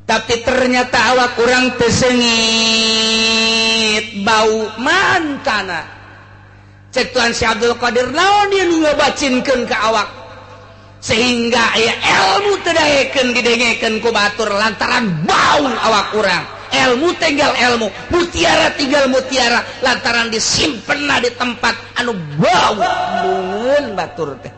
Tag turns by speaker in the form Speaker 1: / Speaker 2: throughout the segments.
Speaker 1: tapi ternyata awak kurang tersengit bau mantana cek Tuan si Abdul Qadir naon dia ngobacinkeun ka awak sehingga aya ilmu teu daekeun didengekeun ku batur lantaran bau awak urang ilmu tinggal ilmu mutiara tinggal mutiara lantaran disimpenna di tempat anu bau mun batur teh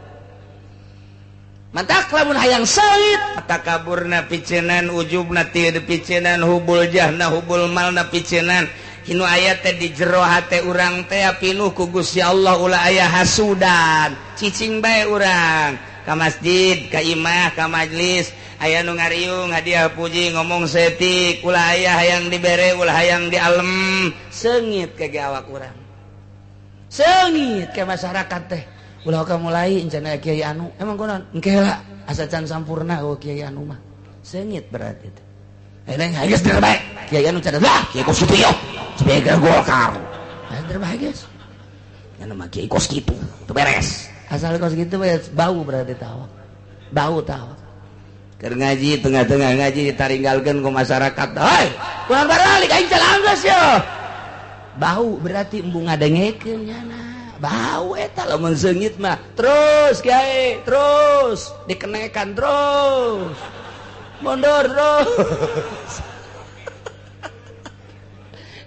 Speaker 1: mantak lamun hayang sait takaburna picenan ujubna ti picenan hubul jahna hubul malna picenan hinu aya teh di jero hate urang teh pinuh ku Gusti Allah ulah aya hasudan cicing bae urang ka masjid ka imah ka majlis aya nu ngariung hadiah puji ngomong setik ulah aya hayang dibere ulah hayang dialem seungit ke awak urang seungit ke masyarakat teh ulah ka mulai encan aya kiai anu emang kunaon engke heula asa can sampurna oh kiai anu mah seungit berarti teh lain geus terbaik kiai anu cadet lah kiai kos kitu yo sebagai Golkar terbaik guys yang nama kiai kos kitu teu beres asal kos kitu bau berarti tawak bau tawak keur ngaji tengah-tengah ngaji ditaringgalkeun ku masyarakat hei kurang balik aing calanggeus yo bau berarti embung ngadengekeun nyana bau eta lamun seungit mah terus kiai terus dikenekan terus mundur terus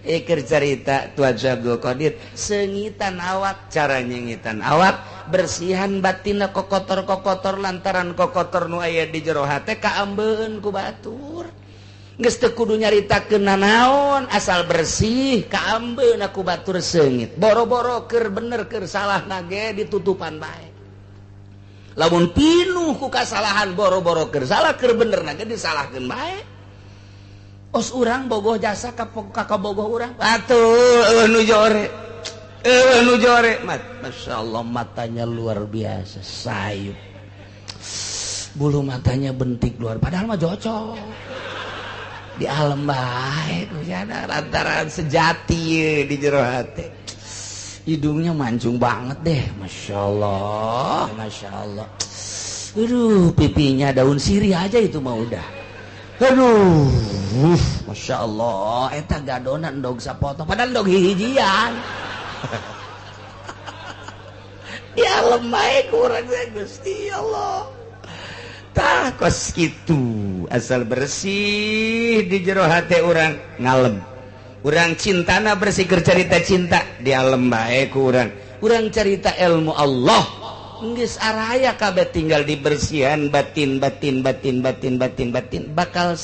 Speaker 1: ikir cerita Tuan Abdul Qadir sengitan awak cara nyengitan awak bersihan batina kokotor-kokotor lantaran kokotor nu aya di jero hate kaambeun ku batur geus teu kudu nyaritakeun nanaon asal bersih kaambeun ku batur seungit boro-boro keur bener keur salah nage ditutupan bae lamun pinuh ku kasalahan boro-boro keur salah keur bener nage disalahkeun bae os urang bogoh jasa ka bogoh urang atuh nu jore Masya Allah matanya luar biasa sayup bulu matanya bentik luar padahal mah jocok di alam bae kusiana lantaran sejati di jero hate hidungnya mancung banget deh Masya Allah aduh pipinya daun sirih aja itu mah udah aduh Masya Allah eta gadonan dog sapotong padahal dog hijian ya lemah kurang Gusti Allah tah kos kitu asal bersih di jero hate urang ngalem urang cintana bersih keur carita cinta di alam bae ku urang carita ilmu Allah geus araya kabeh tinggal dibersihan batin bakal